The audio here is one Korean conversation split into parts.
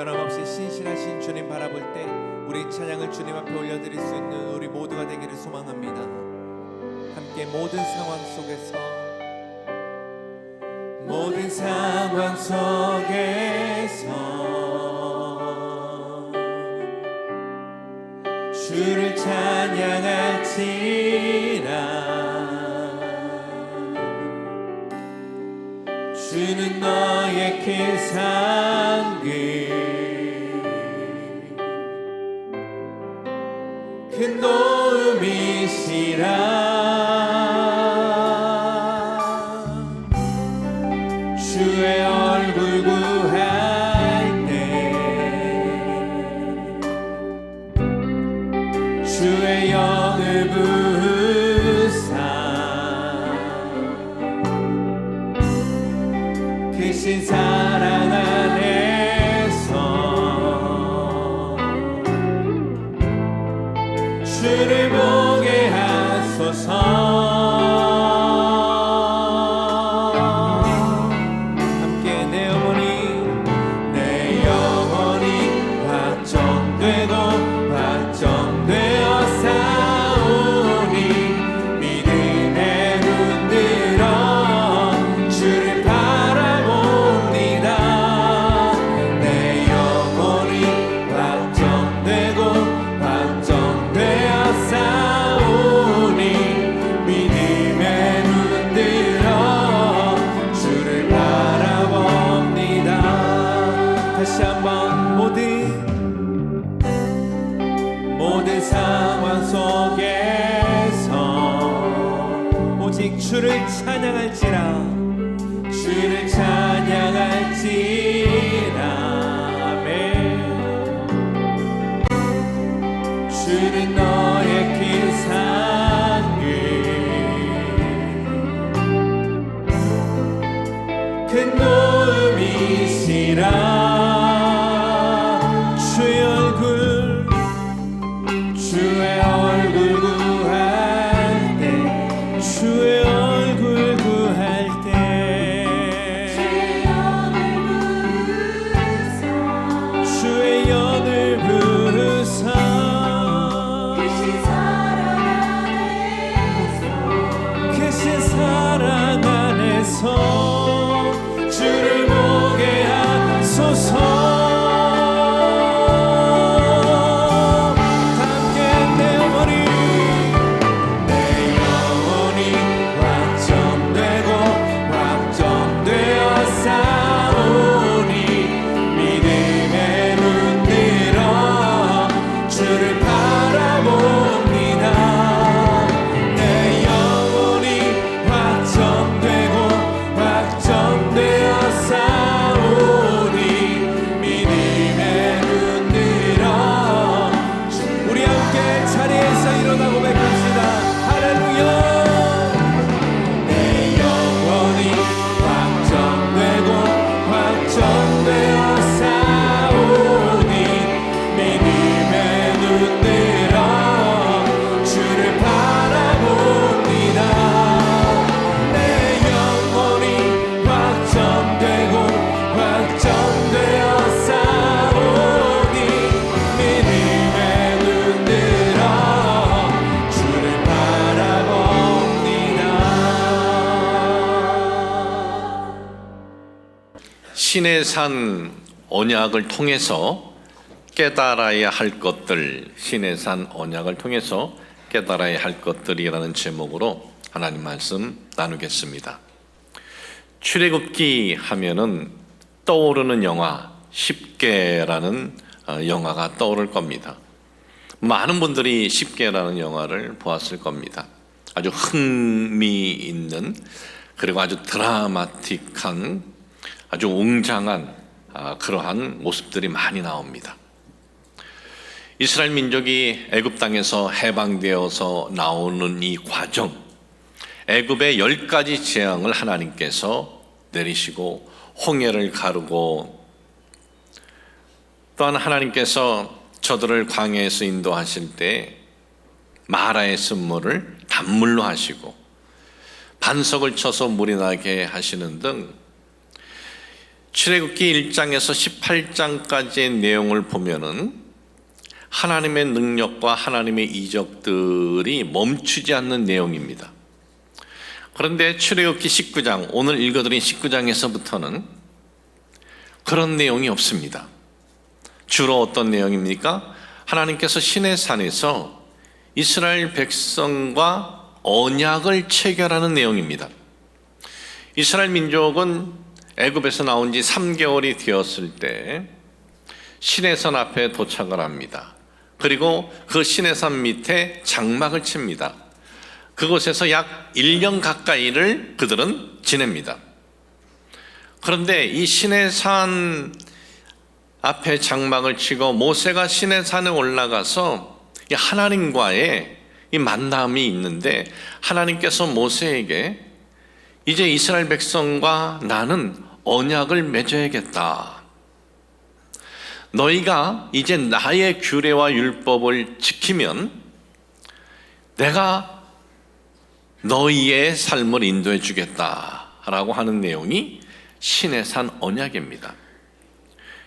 변함없이 신실하신 주님 바라볼 때 우리 찬양을 주님 앞에 올려드릴 수 있는 우리 모두가 되기를 소망합니다. 함께 모든 상황 속에서 주를 찬양할지라. 주는 너의 큰 상급 큰 도움이시라. 주의 얼굴 구할 때 주의 영을 부으사 크신 사랑 안에서 주를 보게 하소서. 함께 내 영혼이 확정되고 확정되어 싸우니 믿음에 눈들어 주를 바라봅니다. 내 영혼이 확정되고 확정되어 싸우니 믿음에 눈들어 주를 바라봅니다. 다시 한번 모든 상황 속에서 오직 주를 찬양할지라. 주를 찬양할지라. 아멘. 주는 너의 큰 상급 큰 도움이시라. 주의 얼굴 구할 때 주의 얼굴 구할 때 주의 영을 부으사 크신 사랑 안에서 주를 보게 하소서. 신의 산 언약을 통해서 깨달아야 할 것들, 신의 산 언약을 통해서 깨달아야 할 것들이라는 제목으로 하나님 말씀 나누겠습니다. 출애굽기 하면은 떠오르는 영화 10계라는 영화가 떠오를 겁니다. 많은 분들이 10계라는 영화를 보았을 겁니다. 아주 흥미있는, 그리고 아주 드라마틱한, 아주 웅장한 그러한 모습들이 많이 나옵니다. 이스라엘 민족이 애굽 땅에서 해방되어서 나오는 이 과정, 애굽의 10가지 재앙을 하나님께서 내리시고 홍해를 가르고, 또한 하나님께서 저들을 광야에서 인도하실 때 마라의 쓴물을 단물로 하시고 반석을 쳐서 물이 나게 하시는 등 출애굽기 1장에서 18장까지의 내용을 보면은 하나님의 능력과 하나님의 이적들이 멈추지 않는 내용입니다. 그런데 출애굽기 19장, 오늘 읽어드린 19장에서부터는 그런 내용이 없습니다. 주로 어떤 내용입니까? 하나님께서 시내산에서 이스라엘 백성과 언약을 체결하는 내용입니다. 이스라엘 민족은 애굽에서 나온 지 3개월이 되었을 때 시내산 앞에 도착을 합니다. 그리고 그 시내산 밑에 장막을 칩니다. 그곳에서 약 1년 가까이를 그들은 지냅니다. 그런데 이 시내산 앞에 장막을 치고 모세가 시내산에 올라가서 하나님과의 이 만남이 있는데, 하나님께서 모세에게 이제 이스라엘 백성과 나는 언약을 맺어야겠다. 너희가 이제 나의 규례와 율법을 지키면 내가 너희의 삶을 인도해 주겠다라고 하는 내용이 시내산 언약입니다.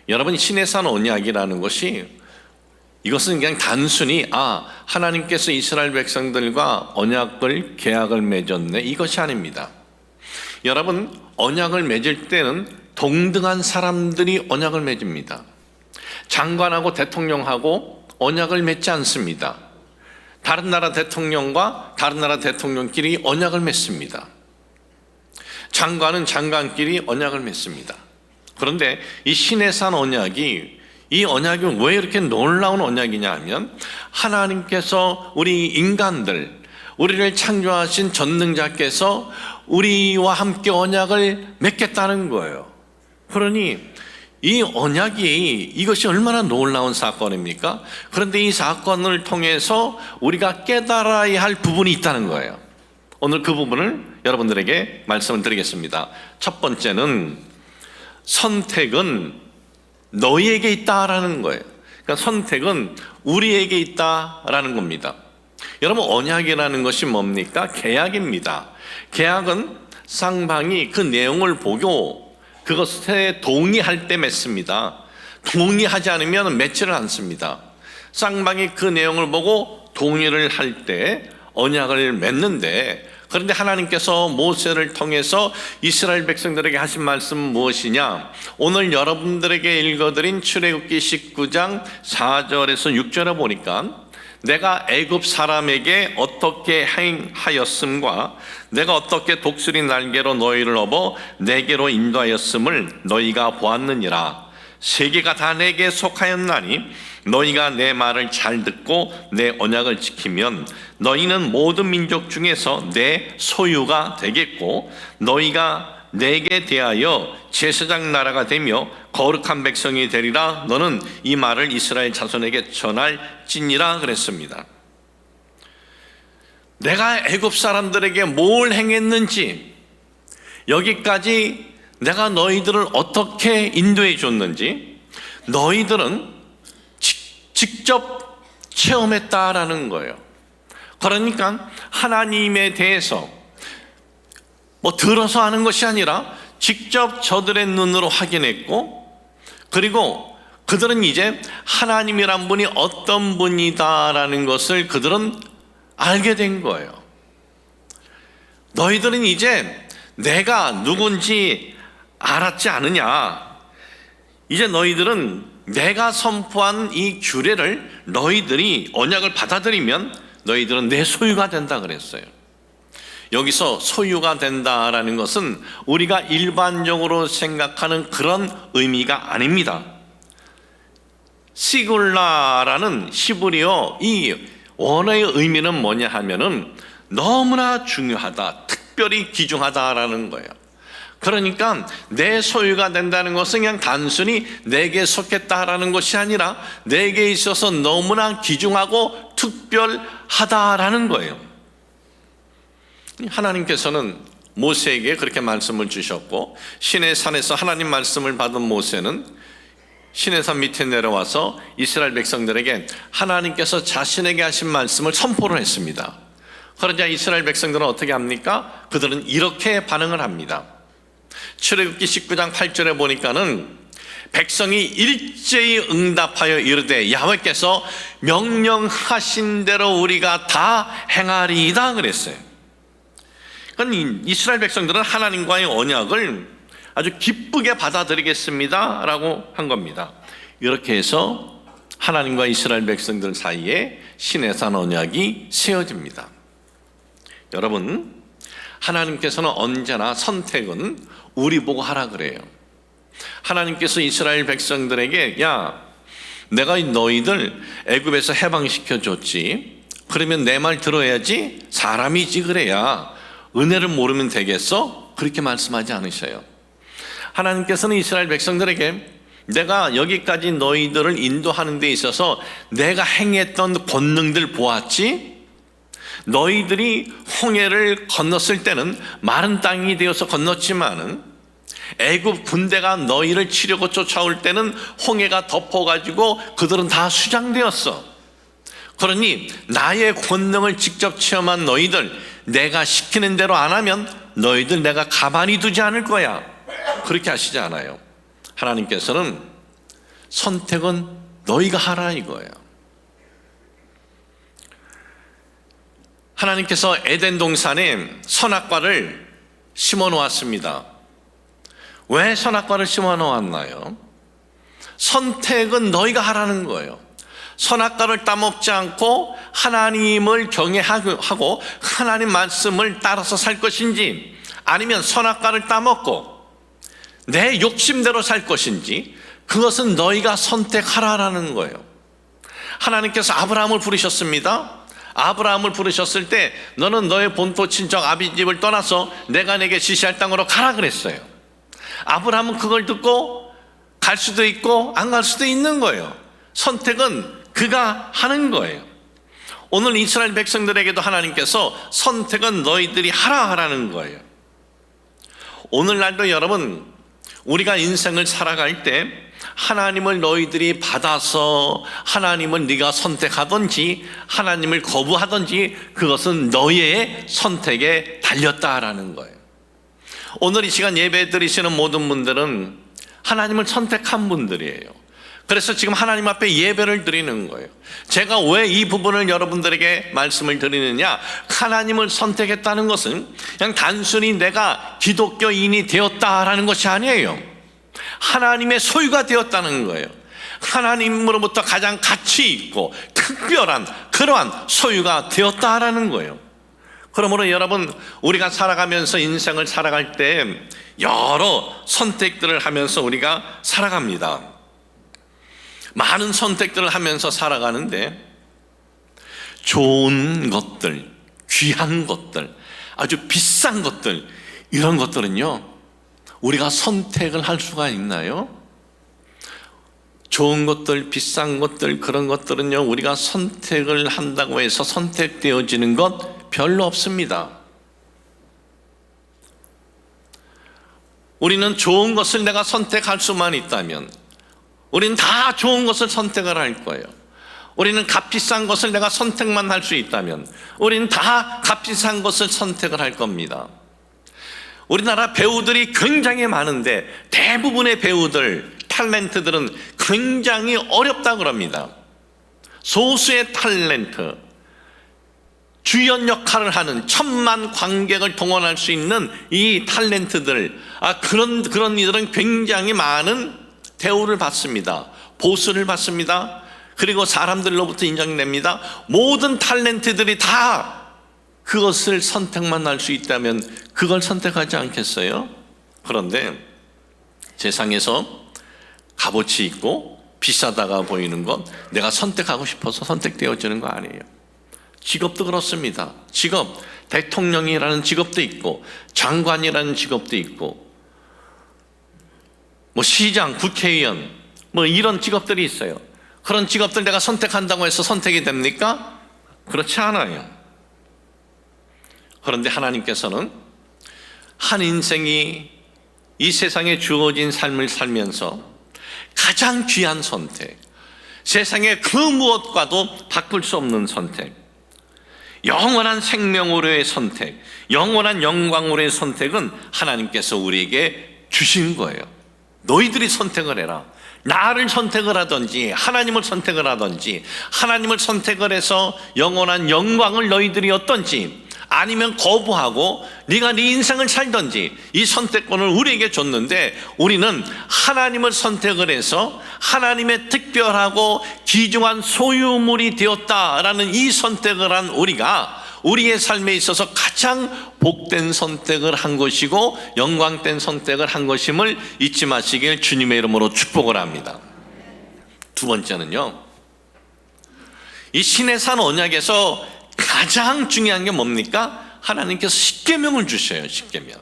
여러분, 시내산 언약이라는 것이, 이것은 그냥 단순히 하나님께서 이스라엘 백성들과 언약을 계약을 맺었네, 이것이 아닙니다. 여러분, 언약을 맺을 때는 동등한 사람들이 언약을 맺습니다. 장관하고 대통령하고 언약을 맺지 않습니다. 다른 나라 대통령과 다른 나라 대통령끼리 언약을 맺습니다. 장관은 장관끼리 언약을 맺습니다. 그런데 이 시내산 언약이, 이 언약이 왜 이렇게 놀라운 언약이냐 하면, 하나님께서 우리 인간들, 우리를 창조하신 전능자께서 우리와 함께 언약을 맺겠다는 거예요. 그러니 이 언약이, 이것이 얼마나 놀라운 사건입니까? 그런데 이 사건을 통해서 우리가 깨달아야 할 부분이 있다는 거예요. 오늘 그 부분을 여러분들에게 말씀을 드리겠습니다. 첫 번째는 선택은 너희에게 있다라는 거예요. 그러니까 선택은 우리에게 있다라는 겁니다. 여러분, 언약이라는 것이 뭡니까? 계약입니다. 계약은 쌍방이 그 내용을 보고 그것에 동의할 때 맺습니다. 동의하지 않으면 맺지를 않습니다. 쌍방이 그 내용을 보고 동의를 할 때 언약을 맺는데, 그런데 하나님께서 모세를 통해서 이스라엘 백성들에게 하신 말씀은 무엇이냐? 오늘 여러분들에게 읽어드린 출애굽기 19장 4절에서 6절에 보니까, 내가 애굽 사람에게 어떻게 행하였음과 내가 어떻게 독수리 날개로 너희를 업어 내게로 인도하였음을 너희가 보았느니라. 세계가 다 내게 속하였나니 너희가 내 말을 잘 듣고 내 언약을 지키면 너희는 모든 민족 중에서 내 소유가 되겠고 너희가 내게 대하여 제사장 나라가 되며 거룩한 백성이 되리라. 너는 이 말을 이스라엘 자손에게 전할지니라 그랬습니다. 내가 애굽 사람들에게 뭘 행했는지, 여기까지 내가 너희들을 어떻게 인도해 줬는지 너희들은 직접 체험했다라는 거예요. 그러니까 하나님에 대해서 들어서 하는 것이 아니라 직접 저들의 눈으로 확인했고, 그리고 그들은 이제 하나님이란 분이 어떤 분이다라는 것을 그들은 알게 된 거예요. 너희들은 이제 내가 누군지 알았지 않느냐? 이제 너희들은 내가 선포한 이 규례를 너희들이 언약을 받아들이면 너희들은 내 소유가 된다 그랬어요. 여기서 소유가 된다라는 것은 우리가 일반적으로 생각하는 그런 의미가 아닙니다. 시굴라라는 히브리어 이 원어의 의미는 뭐냐 하면은 너무나 중요하다, 특별히 귀중하다라는 거예요. 그러니까 내 소유가 된다는 것은 그냥 단순히 내게 속했다라는 것이 아니라 내게 있어서 너무나 귀중하고 특별하다라는 거예요. 하나님께서는 모세에게 그렇게 말씀을 주셨고, 시내산에서 하나님 말씀을 받은 모세는 시내산 밑에 내려와서 이스라엘 백성들에게 하나님께서 자신에게 하신 말씀을 선포를 했습니다. 그러자 이스라엘 백성들은 어떻게 합니까? 그들은 이렇게 반응을 합니다. 출애굽기 19장 8절에 보니까는 백성이 일제히 응답하여 이르되 야훼께서 명령하신 대로 우리가 다 행하리이다 그랬어요. 그러니까 이스라엘 백성들은 하나님과의 언약을 아주 기쁘게 받아들이겠습니다 라고 한 겁니다. 이렇게 해서 하나님과 이스라엘 백성들 사이에 시내산 언약이 세워집니다. 여러분, 하나님께서는 언제나 선택은 우리 보고 하라 그래요. 하나님께서 이스라엘 백성들에게 야, 내가 너희들 애굽에서 해방시켜 줬지. 그러면 내 말 들어야지. 사람이지 그래야 은혜를 모르면 되겠어? 그렇게 말씀하지 않으셔요. 하나님께서는 이스라엘 백성들에게 내가 여기까지 너희들을 인도하는 데 있어서 내가 행했던 권능들 보았지? 너희들이 홍해를 건넜을 때는 마른 땅이 되어서 건넜지만은 애굽 군대가 너희를 치려고 쫓아올 때는 홍해가 덮어가지고 그들은 다 수장되었어. 그러니 나의 권능을 직접 체험한 너희들, 내가 시키는 대로 안 하면 너희들 내가 가만히 두지 않을 거야. 그렇게 하시지 않아요. 하나님께서는 선택은 너희가 하라 이거예요. 하나님께서 에덴 동산에 선악과를 심어 놓았습니다. 왜 선악과를 심어 놓았나요? 선택은 너희가 하라는 거예요. 선악과를 따먹지 않고 하나님을 경외하고 하나님 말씀을 따라서 살 것인지, 아니면 선악과를 따먹고 내 욕심대로 살 것인지, 그것은 너희가 선택하라라는 거예요. 하나님께서 아브라함을 부르셨습니다. 아브라함을 부르셨을 때 너는 너의 본토 친척 아비 집을 떠나서 내가 내게 지시할 땅으로 가라 그랬어요. 아브라함은 그걸 듣고 갈 수도 있고 안 갈 수도 있는 거예요. 선택은 그가 하는 거예요. 오늘 이스라엘 백성들에게도 하나님께서 선택은 너희들이 하라 하라는 거예요. 오늘날도 여러분, 우리가 인생을 살아갈 때 하나님을 너희들이 받아서 하나님을 네가 선택하든지 하나님을 거부하든지 그것은 너희의 선택에 달렸다라는 거예요. 오늘 이 시간 예배 드리시는 모든 분들은 하나님을 선택한 분들이에요. 그래서 지금 하나님 앞에 예배를 드리는 거예요. 제가 왜 이 부분을 여러분들에게 말씀을 드리느냐, 하나님을 선택했다는 것은 그냥 단순히 내가 기독교인이 되었다라는 것이 아니에요. 하나님의 소유가 되었다는 거예요. 하나님으로부터 가장 가치 있고 특별한 그러한 소유가 되었다라는 거예요. 그러므로 여러분, 우리가 살아가면서 인생을 살아갈 때 여러 선택들을 하면서 우리가 살아갑니다. 많은 선택들을 하면서 살아가는데 좋은 것들, 귀한 것들, 아주 비싼 것들, 이런 것들은요 우리가 선택을 할 수가 있나요? 좋은 것들, 비싼 것들, 그런 것들은요 우리가 선택을 한다고 해서 선택되어지는 것 별로 없습니다. 우리는 좋은 것을 내가 선택할 수만 있다면 우리는 다 좋은 것을 선택을 할 거예요. 우리는 값비싼 것을 내가 선택만 할 수 있다면 우리는 다 값비싼 것을 선택을 할 겁니다. 우리나라 배우들이 굉장히 많은데 대부분의 배우들, 탤런트들은 굉장히 어렵다 그럽니다. 소수의 탤런트, 주연 역할을 하는 1000만 관객을 동원할 수 있는 이 탤런트들, 그런 이들은 굉장히 많은 대우를 받습니다. 보수를 받습니다. 그리고 사람들로부터 인정됩니다. 모든 탤런트들이 다 그것을 선택만 할 수 있다면 그걸 선택하지 않겠어요? 그런데 세상에서 값어치 있고 비싸다가 보이는 것, 내가 선택하고 싶어서 선택되어지는 거 아니에요. 직업도 그렇습니다. 직업, 대통령이라는 직업도 있고 장관이라는 직업도 있고 시장, 국회의원 이런 직업들이 있어요. 그런 직업들 내가 선택한다고 해서 선택이 됩니까? 그렇지 않아요. 그런데 하나님께서는 한 인생이 이 세상에 주어진 삶을 살면서 가장 귀한 선택, 세상의 그 무엇과도 바꿀 수 없는 선택, 영원한 생명으로의 선택, 영원한 영광으로의 선택은 하나님께서 우리에게 주신 거예요. 너희들이 선택을 해라. 나를 선택을 하든지 하나님을 선택을 하든지, 하나님을 선택을 해서 영원한 영광을 너희들이 얻든지, 아니면 거부하고 네가 네 인생을 살든지, 이 선택권을 우리에게 줬는데, 우리는 하나님을 선택을 해서 하나님의 특별하고 귀중한 소유물이 되었다라는 이 선택을 한 우리가 우리의 삶에 있어서 가장 복된 선택을 한 것이고 영광된 선택을 한 것임을 잊지 마시길 주님의 이름으로 축복을 합니다. 두 번째는요, 이 신의 산 언약에서 가장 중요한 게 뭡니까? 하나님께서 십계명을 주셔요. 십계명.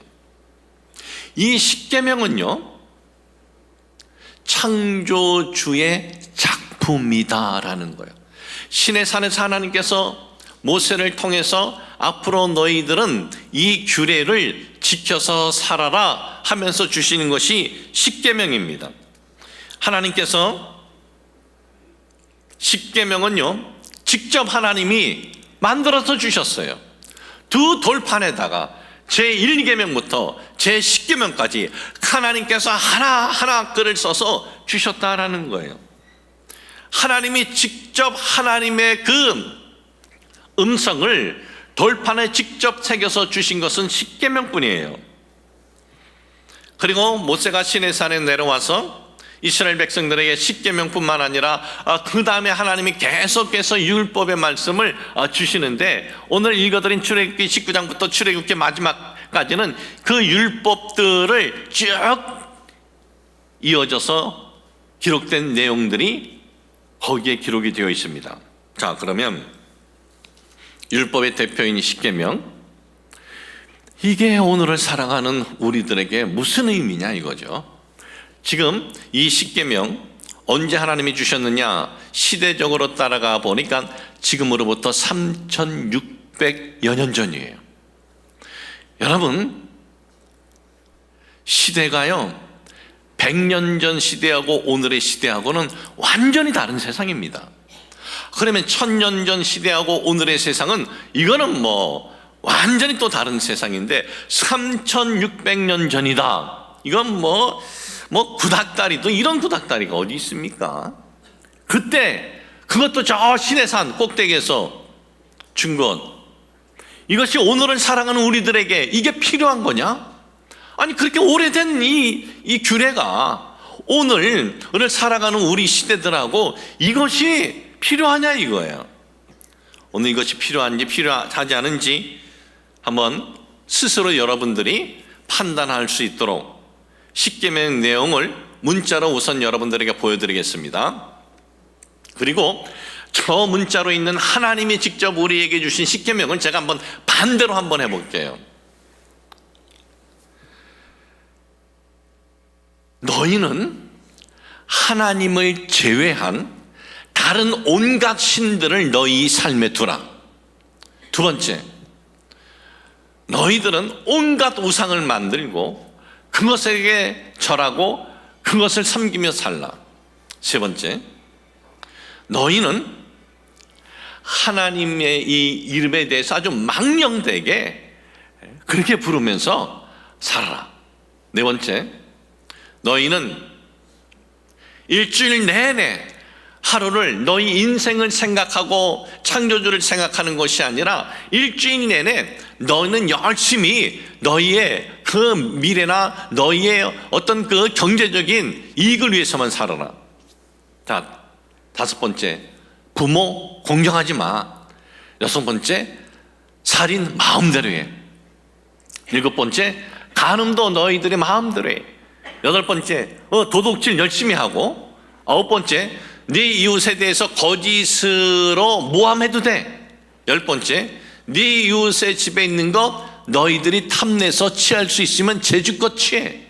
이 십계명은요, 창조주의 작품이다라는 거예요. 신의 산에서 하나님께서 모세를 통해서 앞으로 너희들은 이 규례를 지켜서 살아라 하면서 주시는 것이 십계명입니다. 하나님께서 십계명은요, 직접 하나님이 만들어서 주셨어요. 두 돌판에다가 제1계명부터 제10계명까지 하나님께서 하나하나 글을 써서 주셨다라는 거예요. 하나님이 직접 하나님의 그 음성을 돌판에 직접 새겨서 주신 것은 십계명뿐이에요. 그리고 모세가 시내산에 내려와서 이스라엘 백성들에게 십계명뿐만 아니라 그 다음에 하나님이 계속해서 율법의 말씀을 주시는데, 오늘 읽어드린 출애굽기 19장부터 출애굽기 마지막까지는 그 율법들을 쭉 이어져서 기록된 내용들이 거기에 기록이 되어 있습니다. 자, 그러면 율법의 대표인 십계명, 이게 오늘을 살아가는 우리들에게 무슨 의미냐 이거죠. 지금 이 십계명 언제 하나님이 주셨느냐, 시대적으로 따라가 보니까 지금으로부터 3600여 년 전이에요. 여러분, 시대가요 100년 전 시대하고 오늘의 시대하고는 완전히 다른 세상입니다. 그러면 1000년 전 시대하고 오늘의 세상은, 이거는 뭐 완전히 또 다른 세상인데 3600년 전이다. 이건 뭐 구닥다리도, 이런 구닥다리가 어디 있습니까? 그때 그것도 저 시내산 꼭대기에서 준 것, 이것이 오늘을 살아가는 우리들에게 이게 필요한 거냐? 아니, 그렇게 오래된 이 규례가 오늘을 살아가는 우리 시대들하고 이것이 필요하냐 이거예요. 오늘 이것이 필요한지 필요하지 않은지 한번 스스로 여러분들이 판단할 수 있도록 십계명 내용을 문자로 우선 여러분들에게 보여드리겠습니다. 그리고 저 문자로 있는 하나님이 직접 우리에게 주신 십계명을 제가 한번 반대로 한번 해볼게요. 너희는 하나님을 제외한 다른 온갖 신들을 너희 삶에 두라. 두 번째, 너희들은 온갖 우상을 만들고 그것에게 절하고 그것을 섬기며 살라. 세 번째, 너희는 하나님의 이 이름에 대해서 아주 망령되게 그렇게 부르면서 살아라. 네 번째, 너희는 일주일 내내 하루를 너희 인생을 생각하고 창조주를 생각하는 것이 아니라 일주일 내내 너희는 열심히 너희의 그 미래나 너희의 어떤 그 경제적인 이익을 위해서만 살아라. 자, 다섯 번째, 부모 공경하지 마. 여섯 번째, 살인 마음대로 해. 일곱 번째, 간음도 너희들의 마음대로 해. 여덟 번째, 도둑질 열심히 하고. 아홉 번째, 네 이웃에 대해서 거짓으로 모함해도 돼. 열 번째, 네 이웃의 집에 있는 것 너희들이 탐내서 취할 수 있으면 제주껏 취해.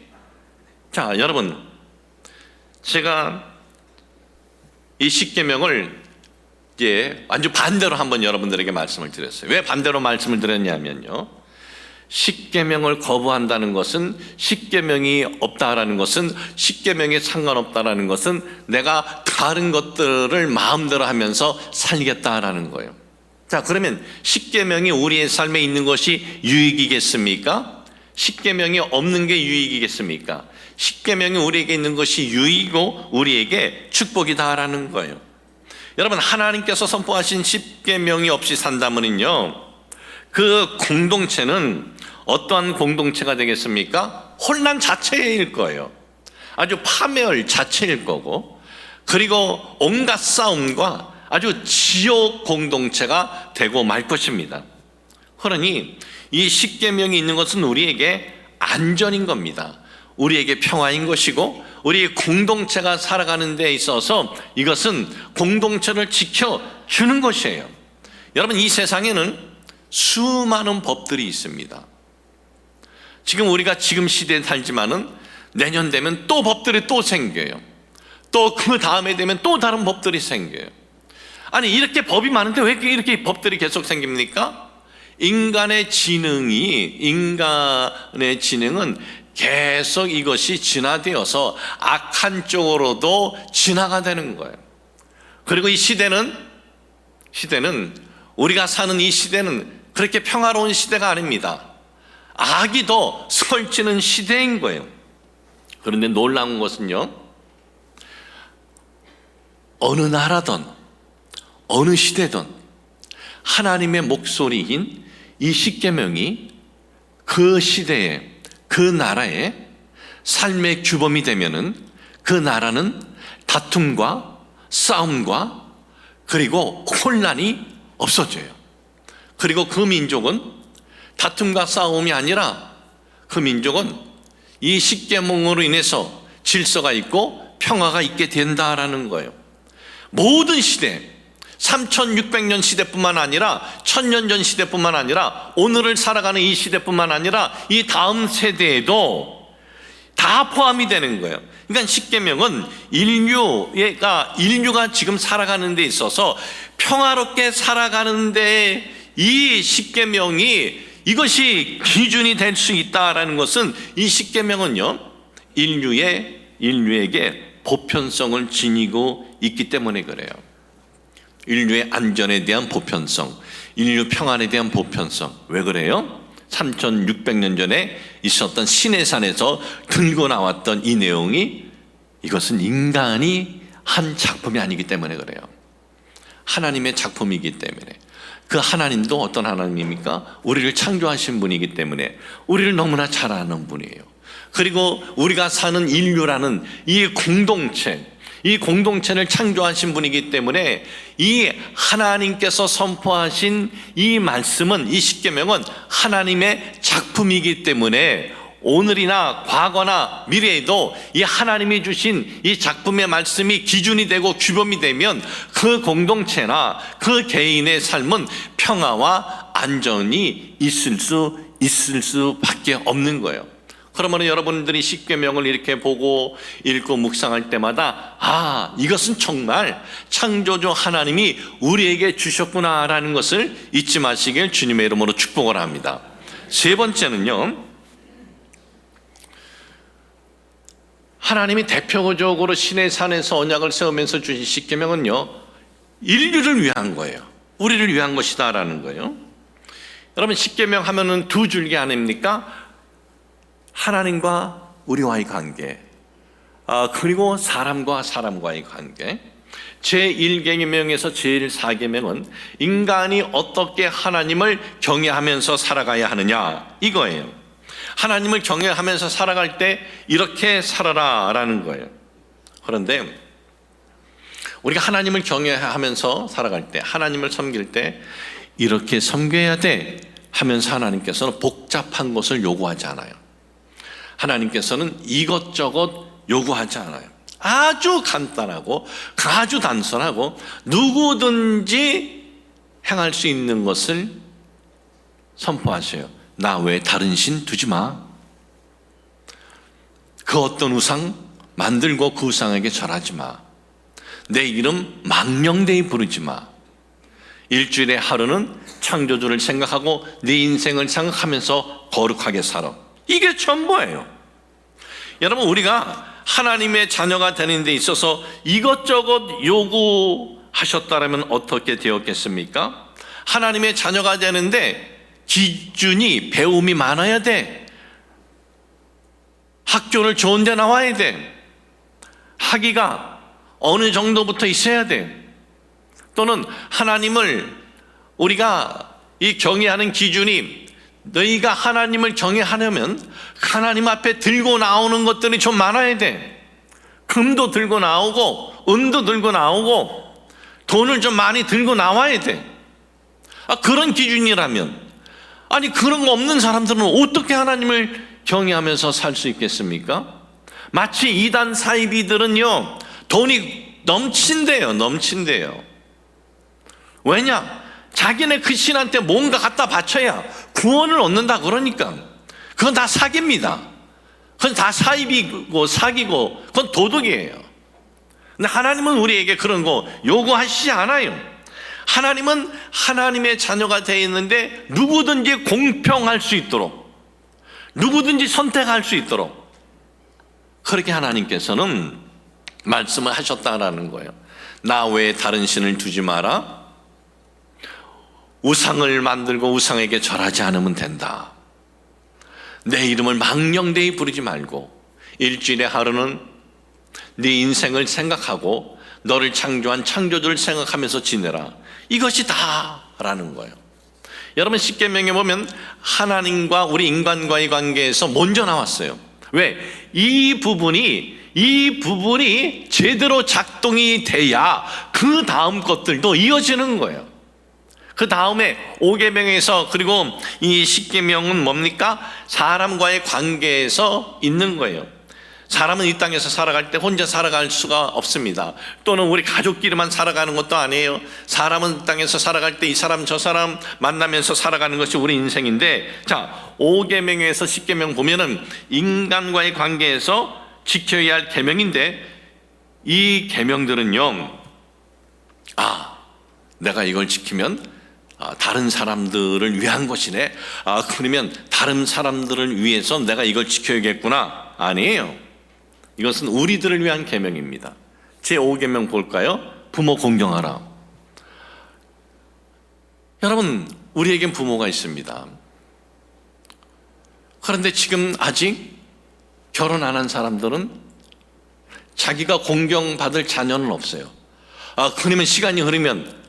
자, 여러분, 제가 이 십계명을 이제 완전 반대로 한번 여러분들에게 말씀을 드렸어요. 왜 반대로 말씀을 드렸냐면요, 십계명을 거부한다는 것은, 십계명이 없다라는 것은, 십계명에 상관없다라는 것은 내가 다른 것들을 마음대로 하면서 살겠다라는 거예요. 자, 그러면 십계명이 우리의 삶에 있는 것이 유익이겠습니까? 십계명이 없는 게 유익이겠습니까? 십계명이 우리에게 있는 것이 유익이고 우리에게 축복이다라는 거예요. 여러분, 하나님께서 선포하신 십계명이 없이 산다면요, 그 공동체는 어떠한 공동체가 되겠습니까? 혼란 자체일 거예요. 아주 파멸 자체일 거고, 그리고 온갖 싸움과 아주 지옥 공동체가 되고 말 것입니다. 그러니 이 십계명이 있는 것은 우리에게 안전인 겁니다. 우리에게 평화인 것이고, 우리 공동체가 살아가는 데 있어서 이것은 공동체를 지켜주는 것이에요. 여러분, 이 세상에는 수많은 법들이 있습니다. 지금 우리가 지금 시대에 살지만은 내년 되면 또 법들이 또 생겨요. 또 그 다음에 되면 또 다른 법들이 생겨요. 아니, 이렇게 법이 많은데 왜 이렇게 법들이 계속 생깁니까? 인간의 지능은 계속 이것이 진화되어서 악한 쪽으로도 진화가 되는 거예요. 그리고 이 시대는 우리가 사는 이 시대는 그렇게 평화로운 시대가 아닙니다. 악이 더 설치는 시대인 거예요. 그런데 놀라운 것은요, 어느 나라든 어느 시대든 하나님의 목소리인 이 십계명이 그 시대에, 그 나라의 삶의 규범이 되면은 그 나라는 다툼과 싸움과 그리고 혼란이 없어져요. 그리고 그 민족은 다툼과 싸움이 아니라 그 민족은 이 십계명으로 인해서 질서가 있고 평화가 있게 된다라는 거예요. 모든 시대, 3600년 시대뿐만 아니라 1000년 전 시대뿐만 아니라 오늘을 살아가는 이 시대뿐만 아니라 이 다음 세대에도 다 포함이 되는 거예요. 그러니까 십계명은 인류가 지금 살아가는 데 있어서 평화롭게 살아가는 데 이 십계명이 이것이 기준이 될 수 있다라는 것은, 이 십계명은요, 인류에게 보편성을 지니고 있기 때문에 그래요. 인류의 안전에 대한 보편성, 인류 평안에 대한 보편성. 왜 그래요? 3600년 전에 있었던 시내산에서 들고 나왔던 이 내용이, 이것은 인간이 한 작품이 아니기 때문에 그래요. 하나님의 작품이기 때문에. 그 하나님도 어떤 하나님입니까? 우리를 창조하신 분이기 때문에 우리를 너무나 잘 아는 분이에요. 그리고 우리가 사는 인류라는 이 공동체를 창조하신 분이기 때문에 이 하나님께서 선포하신 이 말씀은, 이 십계명은 하나님의 작품이기 때문에 오늘이나 과거나 미래에도 이 하나님이 주신 이 작품의 말씀이 기준이 되고 규범이 되면 그 공동체나 그 개인의 삶은 평화와 안전이 있을 수밖에 없는 거예요. 그러면 여러분들이 십계명을 이렇게 보고 읽고 묵상할 때마다, 이것은 정말 창조주 하나님이 우리에게 주셨구나라는 것을 잊지 마시길 주님의 이름으로 축복을 합니다. 세 번째는요, 하나님이 대표적으로 시내산에서 언약을 세우면서 주신 십계명은요, 인류를 위한 거예요. 우리를 위한 것이다라는 거예요. 여러분, 십계명 하면은 두 줄기 아닙니까? 하나님과 우리와의 관계, 그리고 사람과 사람과의 관계. 제1계명에서 제4계명은 인간이 어떻게 하나님을 경외하면서 살아가야 하느냐, 이거예요. 하나님을 경외하면서 살아갈 때 이렇게 살아라라는 거예요. 그런데 우리가 하나님을 경외하면서 살아갈 때, 하나님을 섬길 때 이렇게 섬겨야 돼 하면서 하나님께서는 복잡한 것을 요구하지 않아요. 하나님께서는 이것저것 요구하지 않아요. 아주 간단하고 아주 단순하고 누구든지 행할 수 있는 것을 선포하셔요. 나 외에 다른 신 두지 마. 그 어떤 우상 만들고 그 우상에게 절하지 마. 내 이름 망령되이 부르지 마. 일주일에 하루는 창조주를 생각하고 네 인생을 생각하면서 거룩하게 살아. 이게 전부예요. 여러분, 우리가 하나님의 자녀가 되는 데 있어서 이것저것 요구하셨다면 어떻게 되었겠습니까? 하나님의 자녀가 되는데 기준이 배움이 많아야 돼. 학교를 좋은 데 나와야 돼. 학위가 어느 정도부터 있어야 돼. 또는 하나님을 우리가 이 경외하는 기준이 너희가 하나님을 경외하려면 하나님 앞에 들고 나오는 것들이 좀 많아야 돼. 금도 들고 나오고 은도 들고 나오고 돈을 좀 많이 들고 나와야 돼. 그런 기준이라면, 아니 그런 거 없는 사람들은 어떻게 하나님을 경외하면서 살 수 있겠습니까? 마치 이단 사이비들은요, 돈이 넘친대요. 왜냐? 자기네 그 신한테 뭔가 갖다 바쳐야 구원을 얻는다 그러니까. 그건 다 사기입니다. 그건 다 사이비고 사기고 그건 도둑이에요. 근데 하나님은 우리에게 그런 거 요구하시지 않아요. 하나님은 하나님의 자녀가 되어 있는데 누구든지 공평할 수 있도록, 누구든지 선택할 수 있도록 그렇게 하나님께서는 말씀을 하셨다라는 거예요. 나 외에 다른 신을 두지 마라. 우상을 만들고 우상에게 절하지 않으면 된다. 내 이름을 망령되이 부르지 말고 일주일에 하루는 네 인생을 생각하고 너를 창조한 창조주를 생각하면서 지내라. 이것이 다라는 거예요. 여러분, 십계명에 보면 하나님과 우리 인간과의 관계에서 먼저 나왔어요. 왜? 이 부분이 제대로 작동이 돼야 그 다음 것들도 이어지는 거예요. 그 다음에 5계명에서 그리고 이 10계명은 뭡니까? 사람과의 관계에서 있는 거예요. 사람은 이 땅에서 살아갈 때 혼자 살아갈 수가 없습니다. 또는 우리 가족끼리만 살아가는 것도 아니에요. 사람은 이 땅에서 살아갈 때 이 사람 저 사람 만나면서 살아가는 것이 우리 인생인데, 자 5계명에서 10계명 보면은 인간과의 관계에서 지켜야 할 계명인데, 이 계명들은요, 내가 이걸 지키면 다른 사람들을 위한 것이네. 그러면 다른 사람들을 위해서 내가 이걸 지켜야겠구나. 아니에요. 이것은 우리들을 위한 계명입니다. 제 5계명 볼까요? 부모 공경하라. 여러분, 우리에겐 부모가 있습니다. 그런데 지금 아직 결혼 안 한 사람들은 자기가 공경받을 자녀는 없어요. 그러면 시간이 흐르면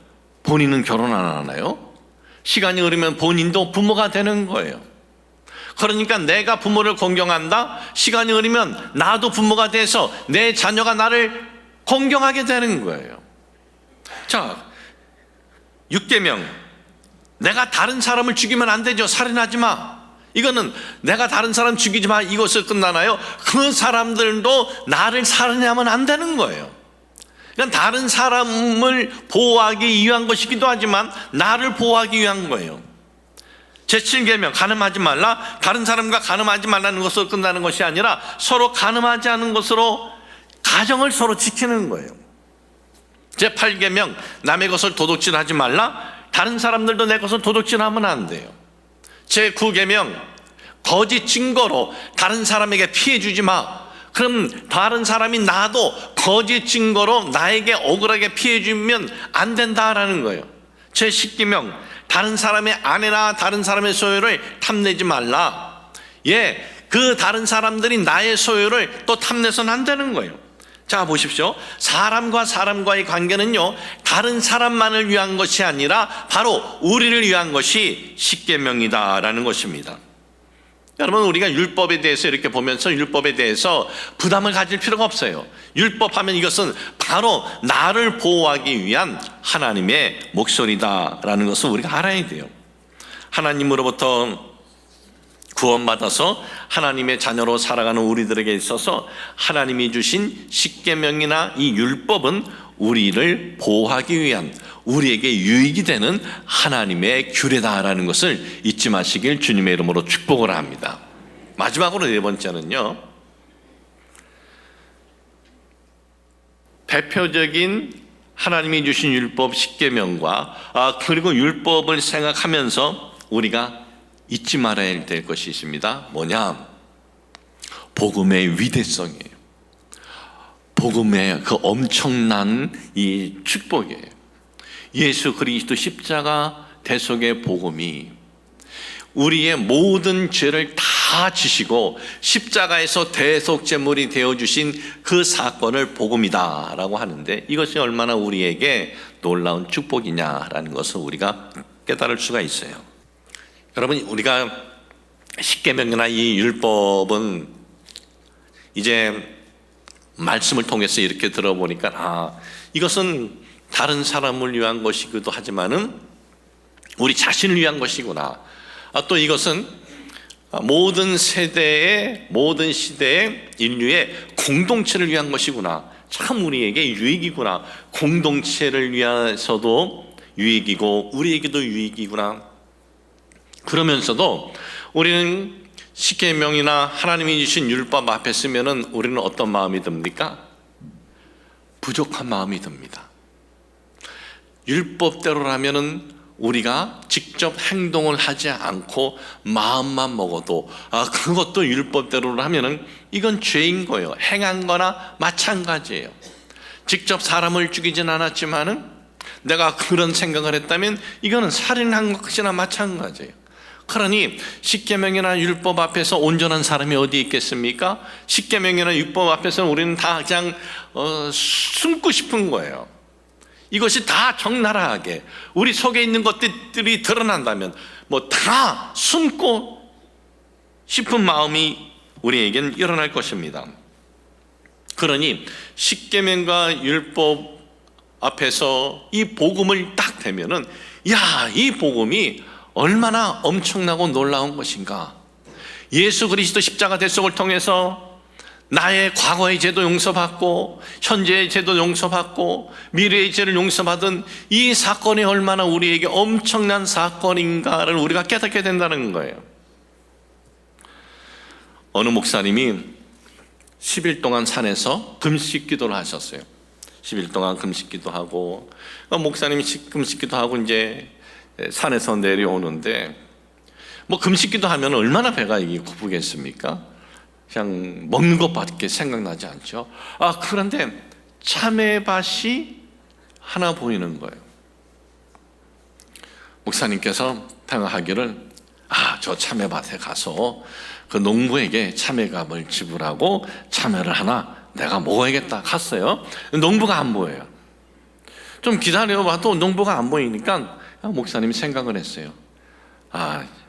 본인은 결혼 안 하나요? 시간이 흐르면 본인도 부모가 되는 거예요. 그러니까 내가 부모를 공경한다? 시간이 흐르면 나도 부모가 돼서 내 자녀가 나를 공경하게 되는 거예요. 자, 6계명. 내가 다른 사람을 죽이면 안 되죠. 살인하지 마. 이거는 내가 다른 사람 죽이지 마. 이것을 끝나나요? 그 사람들도 나를 살인하면 안 되는 거예요. 그러니까 다른 사람을 보호하기 위한 것이기도 하지만 나를 보호하기 위한 거예요. 제7계명 간음하지 말라. 다른 사람과 간음하지 말라는 것으로 끝나는 것이 아니라 서로 간음하지 않은 것으로 가정을 서로 지키는 거예요. 제8계명 남의 것을 도둑질하지 말라. 다른 사람들도 내 것을 도둑질하면 안 돼요. 제9계명 거짓 증거로 다른 사람에게 피해 주지 마. 그럼 다른 사람이 나도 거짓 증거로 나에게 억울하게 피해 주면 안 된다라는 거예요. 제10계명 다른 사람의 아내나 다른 사람의 소유를 탐내지 말라. 그 다른 사람들이 나의 소유를 또 탐내서는 안 되는 거예요. 자, 보십시오. 사람과 사람과의 관계는요, 다른 사람만을 위한 것이 아니라 바로 우리를 위한 것이 10계명이다라는 것입니다. 여러분, 우리가 율법에 대해서 이렇게 보면서 율법에 대해서 부담을 가질 필요가 없어요. 율법하면 이것은 바로 나를 보호하기 위한 하나님의 목소리다라는 것을 우리가 알아야 돼요. 하나님으로부터 구원받아서 하나님의 자녀로 살아가는 우리들에게 있어서 하나님이 주신 십계명이나 이 율법은 우리를 보호하기 위한, 우리에게 유익이 되는 하나님의 규례다라는 것을 잊지 마시길 주님의 이름으로 축복을 합니다. 마지막으로 네 번째는요, 대표적인 하나님이 주신 율법 십계명과 그리고 율법을 생각하면서 우리가 잊지 말아야 될 것이 있습니다. 뭐냐? 복음의 위대성이에요. 복음의 그 엄청난 이 축복이에요. 예수 그리스도 십자가 대속의 복음이 우리의 모든 죄를 다 지시고 십자가에서 대속 제물이 되어주신 그 사건을 복음이다라고 하는데, 이것이 얼마나 우리에게 놀라운 축복이냐라는 것을 우리가 깨달을 수가 있어요. 여러분, 우리가 십계명이나 이 율법은 이제 말씀을 통해서 이렇게 들어보니까 이것은 다른 사람을 위한 것이기도 하지만은 우리 자신을 위한 것이구나. 또 이것은 모든 세대의, 모든 시대의 인류의 공동체를 위한 것이구나. 참 우리에게 유익이구나. 공동체를 위해서도 유익이고 우리에게도 유익이구나. 그러면서도 우리는 십계명이나 하나님이 주신 율법 앞에 서면은 우리는 어떤 마음이 듭니까? 부족한 마음이 듭니다. 율법대로라면은 우리가 직접 행동을 하지 않고 마음만 먹어도 그것도 율법대로라면은 이건 죄인 거예요. 행한 거나 마찬가지예요. 직접 사람을 죽이진 않았지만은 내가 그런 생각을 했다면 이거는 살인한 것이나 마찬가지예요. 그러니 십계명이나 율법 앞에서 온전한 사람이 어디 있겠습니까? 십계명이나 율법 앞에서는 우리는 다 그냥 숨고 싶은 거예요. 이것이 다 적나라하게 우리 속에 있는 것들이 드러난다면 다 숨고 싶은 마음이 우리에겐 일어날 것입니다. 그러니 십계명과 율법 앞에서 이 복음을 딱 대면은 이 복음이 얼마나 엄청나고 놀라운 것인가. 예수 그리스도 십자가 대속을 통해서 나의 과거의 죄도 용서받고 현재의 죄도 용서받고 미래의 죄를 용서받은 이 사건이 얼마나 우리에게 엄청난 사건인가를 우리가 깨닫게 된다는 거예요. 어느 목사님이 10일 동안 산에서 금식 기도를 하셨어요. 10일 동안 금식 기도하고, 목사님이 금식 기도하고 이제 산에서 내려오는데 금식 기도하면 얼마나 배가 고프겠습니까? 그냥 먹는 것밖에 생각나지 않죠. 그런데 참외밭이 하나 보이는 거예요. 목사님께서 생각하기를 저 참외밭에 가서 그 농부에게 참외값을 지불하고 참외를 하나 내가 먹어야겠다 갔어요. 농부가 안 보여요. 좀 기다려봐도 농부가 안 보이니까 목사님이 생각을 했어요.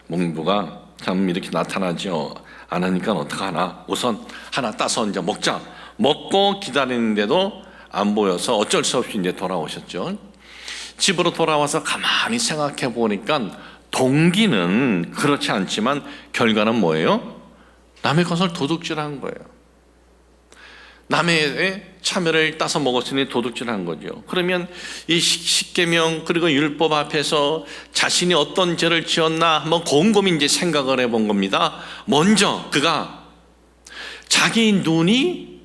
농부가 참 이렇게 나타나죠. 안 하니까 어떡하나. 우선 하나 따서 이제 먹자. 먹고 기다리는데도 안 보여서 어쩔 수 없이 이제 돌아오셨죠. 집으로 돌아와서 가만히 생각해 보니까 동기는 그렇지 않지만 결과는 뭐예요? 남의 것을 도둑질한 거예요. 남의 참외를 따서 먹었으니 도둑질한 거죠. 그러면 이 십계명 그리고 율법 앞에서 자신이 어떤 죄를 지었나 한번 곰곰이 이제 생각을 해본 겁니다. 먼저 그가 자기 눈이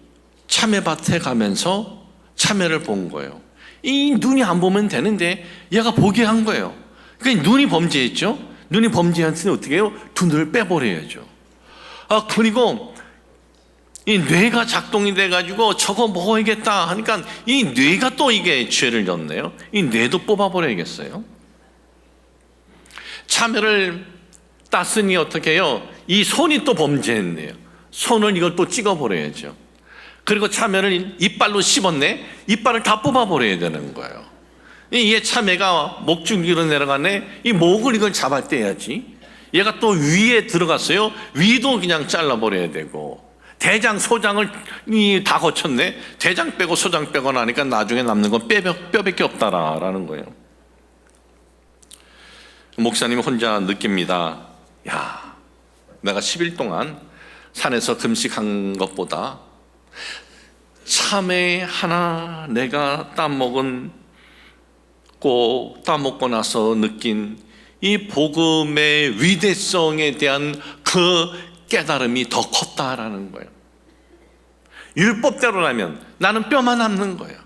참외밭에 가면서 참외를 본 거예요. 이 눈이 안 보면 되는데 얘가 보게 한 거예요. 그러니까 눈이 범죄했죠. 눈이 범죄했으니 어떻게 해요? 두 눈을 빼버려야죠. 그리고 이 뇌가 작동이 돼가지고 저거 먹어야겠다 하니까 이 뇌가 또 이게 죄를 졌네요. 이 뇌도 뽑아버려야겠어요. 참외를 땄으니 어떻게 해요? 이 손이 또 범죄했네요. 손을 이걸 또 찍어버려야죠. 그리고 참외를 이빨로 씹었네. 이빨을 다 뽑아버려야 되는 거예요. 이 참외가 목줄기로 내려가네. 이 목을 이걸 잡아떼야지. 얘가 또 위에 들어갔어요. 위도 그냥 잘라버려야 되고, 대장, 소장을 다 거쳤네. 대장 빼고 소장 빼고 나니까 나중에 남는 건 뼈밖에 없다라는 거예요. 목사님이 혼자 느낍니다. 내가 10일 동안 산에서 금식한 것보다 참외 하나 내가 따먹고 나서 느낀 이 복음의 위대성에 대한 그 깨달음이 더 컸다라는 거예요. 율법대로라면 나는 뼈만 남는 거예요.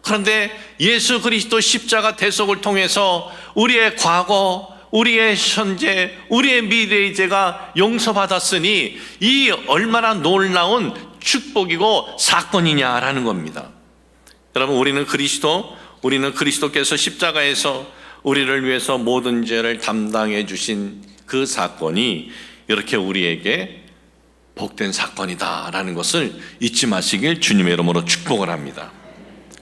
그런데 예수 그리스도 십자가 대속을 통해서 우리의 과거, 우리의 현재, 우리의 미래의 죄가 용서받았으니 이 얼마나 놀라운 축복이고 사건이냐라는 겁니다. 여러분, 우리는 그리스도께서 십자가에서 우리를 위해서 모든 죄를 담당해 주신 그 사건이 이렇게 우리에게 복된 사건이다라는 것을 잊지 마시길 주님의 이름으로 축복을 합니다.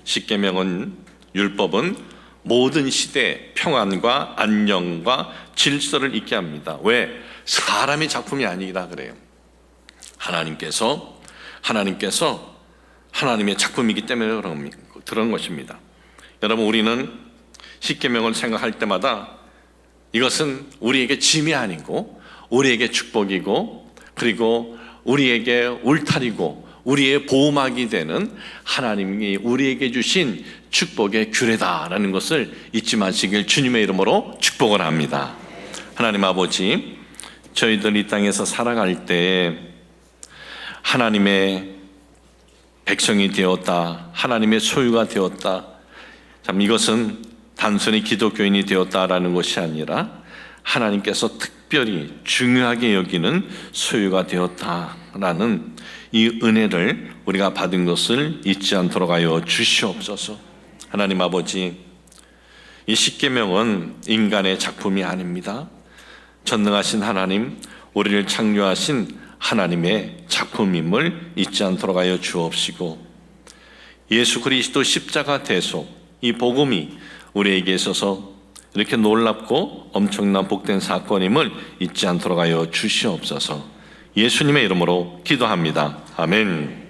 십계명은, 율법은 모든 시대에 평안과 안녕과 질서를 있게 합니다. 왜? 사람의 작품이 아니라 그래요. 하나님께서 하나님의 작품이기 때문에 그런 것입니다. 여러분, 우리는 십계명을 생각할 때마다 이것은 우리에게 짐이 아니고 우리에게 축복이고, 그리고 우리에게 울타리고 우리의 보호막이 되는 하나님이 우리에게 주신 축복의 규례다라는 것을 잊지 마시길 주님의 이름으로 축복을 합니다. 하나님 아버지, 저희들 이 땅에서 살아갈 때 하나님의 백성이 되었다, 하나님의 소유가 되었다, 참 이것은 단순히 기독교인이 되었다라는 것이 아니라 하나님께서 특별히 중요하게 여기는 소유가 되었다라는 이 은혜를 우리가 받은 것을 잊지 않도록 하여 주시옵소서. 하나님 아버지, 이 십계명은 인간의 작품이 아닙니다. 전능하신 하나님, 우리를 창조하신 하나님의 작품임을 잊지 않도록 하여 주옵시고, 예수 그리스도 십자가 대속, 이 복음이 우리에게 있어서 이렇게 놀랍고 엄청난 복된 사건임을 잊지 않도록 하여 주시옵소서. 예수님의 이름으로 기도합니다. 아멘.